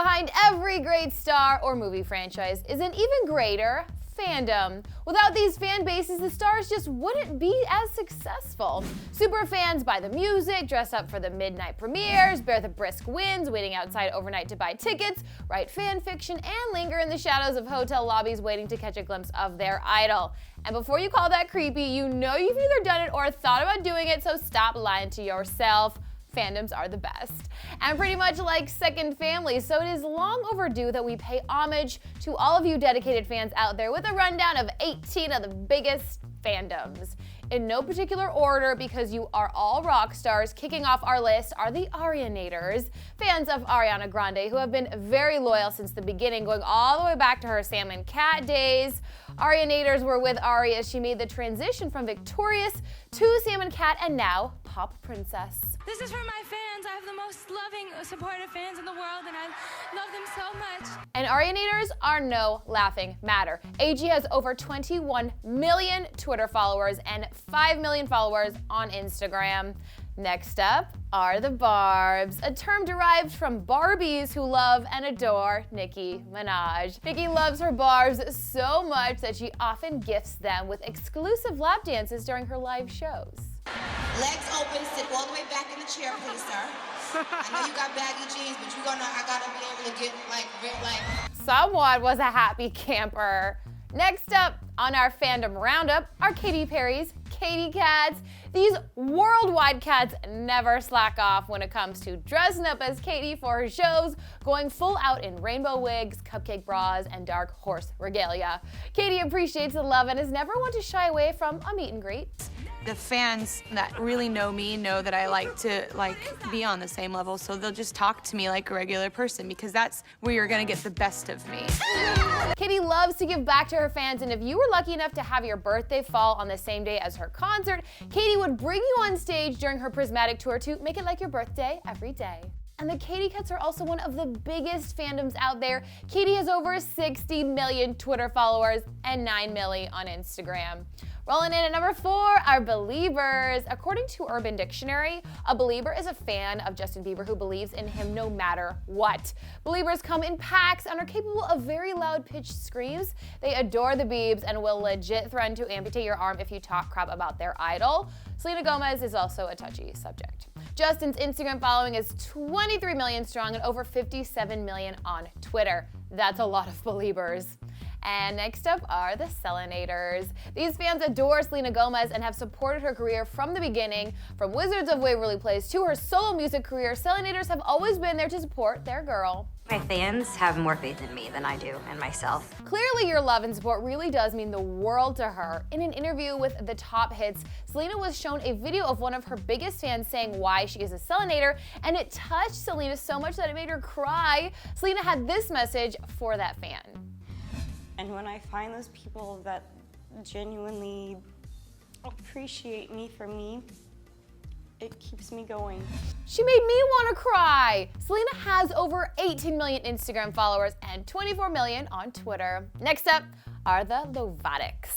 Behind every great star or movie franchise is an even greater fandom. Without these fan bases, the stars just wouldn't be as successful. Super fans buy the music, dress up for the midnight premieres, bear the brisk winds, waiting outside overnight to buy tickets, write fan fiction, and linger in the shadows of hotel lobbies waiting to catch a glimpse of their idol. And before you call that creepy, you know you've either done it or thought about doing it, so stop lying to yourself. Fandoms are the best. And pretty much like second family, so it is long overdue that we pay homage to all of you dedicated fans out there with a rundown of 18 of the biggest fandoms. In no particular order, because you are all rock stars, kicking off our list are the Arianators, fans of Ariana Grande who have been very loyal since the beginning, going all the way back to her Sam and Cat days. Arianators were with Ari as she made the transition from Victorious to Sam and Cat and now Pop Princess. This is for my fans. I have the most loving, supportive fans in the world, and I love them so much. And Arianators are no laughing matter. AG has over 21 million Twitter followers and 5 million followers on Instagram. Next up are the Barbs, a term derived from Barbies who love and adore Nicki Minaj. Nicki loves her Barbs so much that she often gifts them with exclusive lap dances during her live shows. Legs open, sit all the way back in the chair, please, sir. I know you got baggy jeans, but I gotta be able to get like. Someone was a happy camper. Next up on our fandom roundup are Katy Perry's KatyCats. These worldwide cats never slack off when it comes to dressing up as Katy for her shows, going full out in rainbow wigs, cupcake bras, and dark horse regalia. Katy appreciates the love and is never one to shy away from a meet and greet. The fans that really know me know that I like to be on the same level, so they'll just talk to me like a regular person because that's where you're gonna get the best of me. Katy loves to give back to her fans, and if you were lucky enough to have your birthday fall on the same day as her concert, Katy would bring you on stage during her Prismatic tour to make it like your birthday every day. And the KatyCats are also one of the biggest fandoms out there. Katy has over 60 million Twitter followers and 9 million on Instagram. Rolling in at number 4 are Beliebers. According to Urban Dictionary, a Belieber is a fan of Justin Bieber who believes in him no matter what. Beliebers come in packs and are capable of very loud pitched screams. They adore the Biebs and will legit threaten to amputate your arm if you talk crap about their idol. Selena Gomez is also a touchy subject. Justin's Instagram following is 23 million strong and over 57 million on Twitter. That's a lot of Beliebers. And next up are the Selenators. These fans adore Selena Gomez and have supported her career from the beginning. From Wizards of Waverly Place to her solo music career, Selenators have always been there to support their girl. My fans have more faith in me than I do in myself. Clearly, your love and support really does mean the world to her. In an interview with The Top Hits, Selena was shown a video of one of her biggest fans saying why she is a Selenator, and it touched Selena so much that it made her cry. Selena had this message for that fan. And when I find those people that genuinely appreciate me for me, it keeps me going. She made me want to cry. Selena has over 18 million Instagram followers and 24 million on Twitter. Next up are the Lovatics.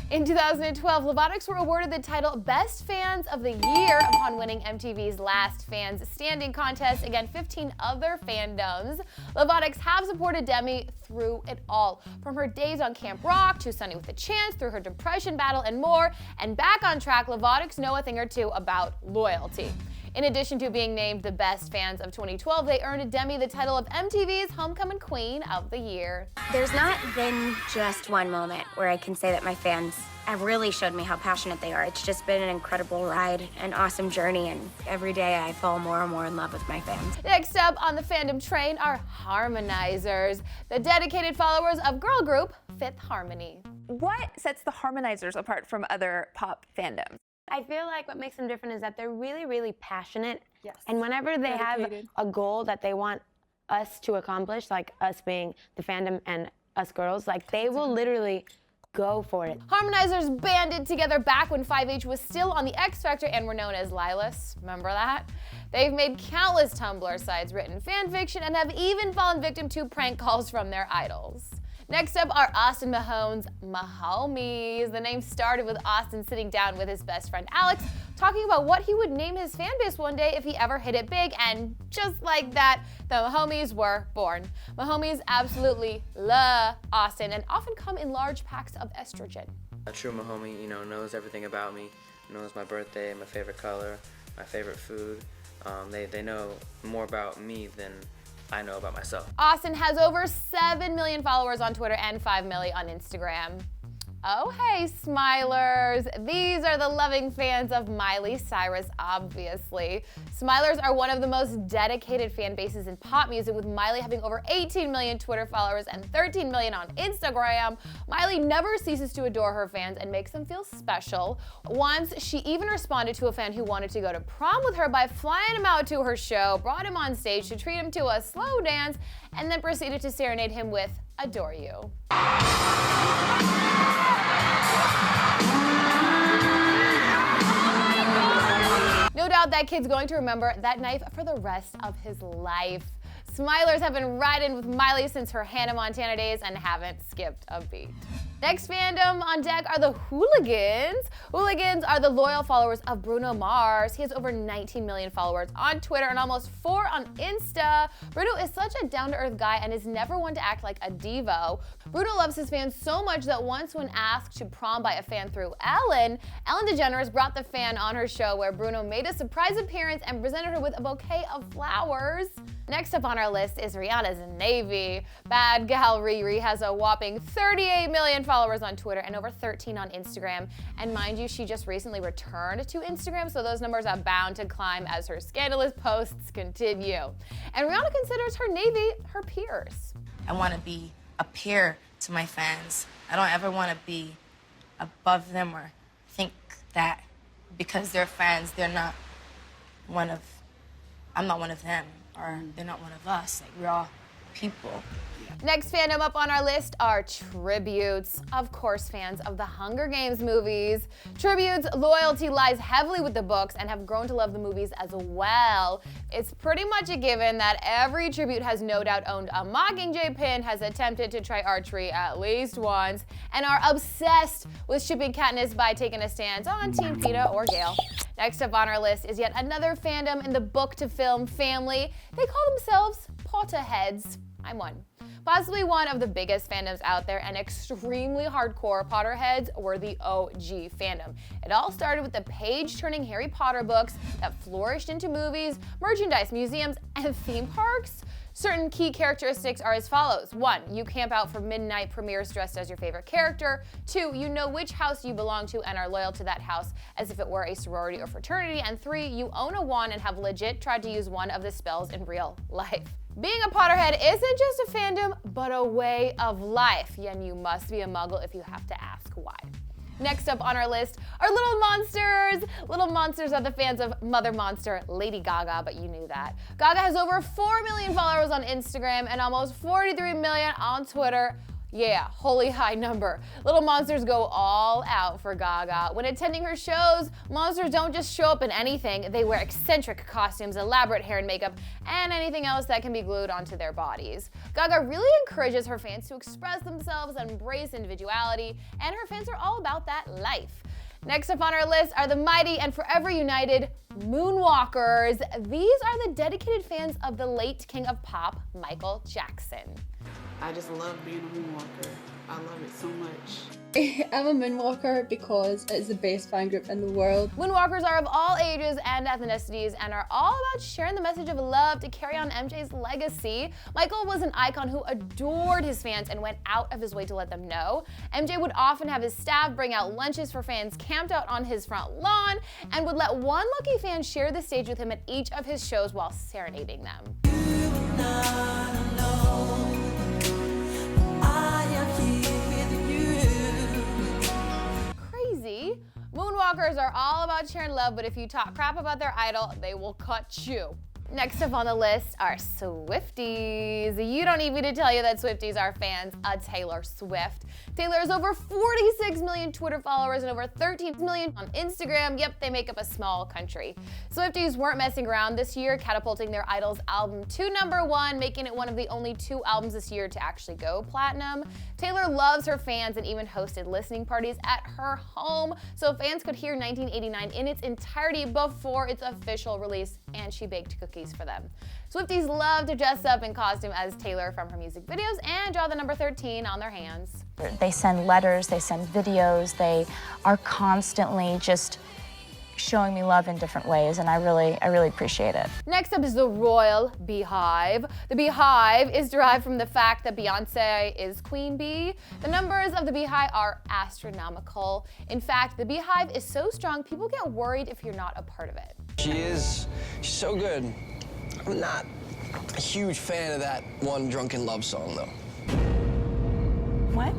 In 2012, Lovatics were awarded the title Best Fans of the Year upon winning MTV's Last Fans Standing contest against 15 other fandoms. Lovatics have supported Demi through it all, from her days on Camp Rock to Sunny with a Chance, through her depression battle and more. And back on track, Lovatics know a thing or two about loyalty. In addition to being named the Best Fans of 2012, they earned Demi the title of MTV's Homecoming Queen of the Year. There's not been just one moment where I can say that my fans have really showed me how passionate they are. It's just been an incredible ride, an awesome journey, and every day I fall more and more in love with my fans. Next up on the fandom train are Harmonizers, the dedicated followers of girl group Fifth Harmony. What sets the Harmonizers apart from other pop fandoms? I feel like what makes them different is that they're really, really passionate. Yes. And whenever they Dedicated. have a goal that they want us to accomplish, like us being the fandom and us girls, like they will literally go for it. Harmonizers banded together back when 5H was still on the X Factor and were known as Lilas. Remember that? They've made countless Tumblr sites, written fan fiction, and have even fallen victim to prank calls from their idols. Next up are Austin Mahomes' Mahomies. The name started with Austin sitting down with his best friend Alex, talking about what he would name his fan base one day if he ever hit it big, and just like that, the Mahomies were born. Mahomies absolutely love Austin and often come in large packs of estrogen. A true Mahomie, you know, knows everything about me, knows my birthday, my favorite color, my favorite food. They know more about me than I know about myself. Austin has over 7 million followers on Twitter and 5 million on Instagram. Oh hey, Smilers! These are the loving fans of Miley Cyrus, obviously. Smilers are one of the most dedicated fan bases in pop music, with Miley having over 18 million Twitter followers and 13 million on Instagram. Miley never ceases to adore her fans and makes them feel special. Once, she even responded to a fan who wanted to go to prom with her by flying him out to her show, brought him on stage to treat him to a slow dance, and then proceeded to serenade him with "Adore You." No doubt that kid's going to remember that knife for the rest of his life. Smilers have been riding with Miley since her Hannah Montana days and haven't skipped a beat. Next fandom on deck are the Hooligans. Hooligans are the loyal followers of Bruno Mars. He has over 19 million followers on Twitter and almost 4 on Insta. Bruno is such a down-to-earth guy and is never one to act like a divo. Bruno loves his fans so much that once, when asked to prom by a fan through Ellen DeGeneres brought the fan on her show, where Bruno made a surprise appearance and presented her with a bouquet of flowers. Next up on our list is Rihanna's Navy. Bad gal Riri has a whopping 38 million followers on Twitter and over 13 on Instagram. And mind you, she just recently returned to Instagram, so those numbers are bound to climb as her scandalous posts continue. And Rihanna considers her Navy her peers. I want to be a peer to my fans. I don't ever want to be above them or think that because they're fans, I'm not one of them, or they're not one of us. Like, we're all people. Next fandom up on our list are tributes. Of course, fans of the Hunger Games movies. Tributes' loyalty lies heavily with the books and have grown to love the movies as well. It's pretty much a given that every tribute has no doubt owned a Mockingjay pin, has attempted to try archery at least once, and are obsessed with shipping Katniss by taking a stance on Team Peeta or Gale. Next up on our list is yet another fandom in the book-to-film family. They call themselves Potterheads. I'm one. Possibly one of the biggest fandoms out there, and extremely hardcore Potterheads were the OG fandom. It all started with the page-turning Harry Potter books that flourished into movies, merchandise, museums, and theme parks. Certain key characteristics are as follows. 1, you camp out for midnight premieres dressed as your favorite character. 2, you know which house you belong to and are loyal to that house as if it were a sorority or fraternity. And 3, you own a wand and have legit tried to use one of the spells in real life. Being a Potterhead isn't just a fandom, but a way of life. And you must be a muggle if you have to ask why. Next up on our list are Little Monsters. Little Monsters are the fans of Mother Monster, Lady Gaga, but you knew that. Gaga has over 4 million followers on Instagram and almost 43 million on Twitter. Yeah, holy high number. Little Monsters go all out for Gaga. When attending her shows, monsters don't just show up in anything. They wear eccentric costumes, elaborate hair and makeup, and anything else that can be glued onto their bodies. Gaga really encourages her fans to express themselves and embrace individuality, and her fans are all about that life. Next up on our list are the mighty and forever united Moonwalkers. These are the dedicated fans of the late king of pop, Michael Jackson. I just love being a Moonwalker. I love it so much. I'm a Moonwalker because it's the best fan group in the world. Moonwalkers are of all ages and ethnicities and are all about sharing the message of love to carry on MJ's legacy. Michael was an icon who adored his fans and went out of his way to let them know. MJ would often have his staff bring out lunches for fans camped out on his front lawn and would let one lucky fan share the stage with him at each of his shows while serenading them. Crazy. Moonwalkers are all about sharing love, but if you talk crap about their idol, they will cut you Next up on the list are Swifties. You don't need me to tell you that Swifties are fans of Taylor Swift. Taylor has over 46 million Twitter followers and over 13 million on Instagram. Yep, they make up a small country. Swifties weren't messing around this year, catapulting their idol's album to #1, making it one of the only 2 albums this year to actually go platinum. Taylor loves her fans and even hosted listening parties at her home, so fans could hear 1989 in its entirety before its official release, and she baked cookies for them. Swifties love to dress up in costume as Taylor from her music videos and draw the number 13 on their hands. They send letters, they send videos, they are constantly just showing me love in different ways, and I really appreciate it. Next up is the royal Beehive. The Beehive is derived from the fact that Beyonce is Queen Bee. The numbers of the Beehive are astronomical. In fact, the Beehive is so strong, people get worried if you're not a part of it. She's so good. I'm not a huge fan of that one drunken love song, though. What?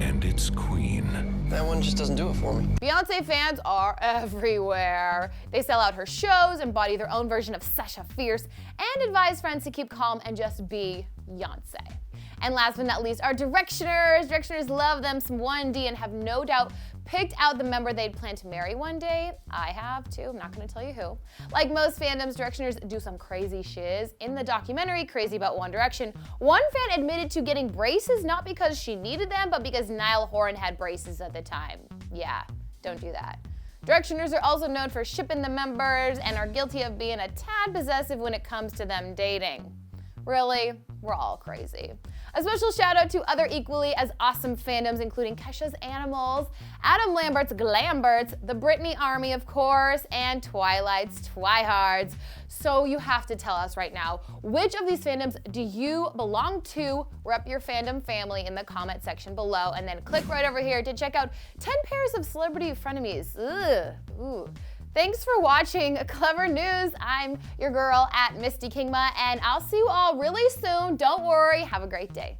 And its queen. That one just doesn't do it for me. Beyonce fans are everywhere. They sell out her shows, embody their own version of Sasha Fierce, and advise friends to keep calm and just be Beyonce. And last but not least are Directioners. Directioners love them some 1D and have no doubt picked out the member they'd plan to marry one day. I have too, I'm not gonna tell you who. Like most fandoms, Directioners do some crazy shiz. In the documentary Crazy About One Direction, one fan admitted to getting braces not because she needed them, but because Niall Horan had braces at the time. Yeah, don't do that. Directioners are also known for shipping the members and are guilty of being a tad possessive when it comes to them dating. Really, we're all crazy. A special shout out to other equally as awesome fandoms, including Kesha's Animals, Adam Lambert's Glamberts, the Britney Army, of course, and Twilight's Twihards. So you have to tell us right now, which of these fandoms do you belong to? Rep your fandom family in the comment section below, and then click right over here to check out 10 pairs of celebrity frenemies. Ugh. Ooh. Thanks for watching Clevver News. I'm your girl at Misty Kingma, and I'll see you all really soon. Don't worry, have a great day.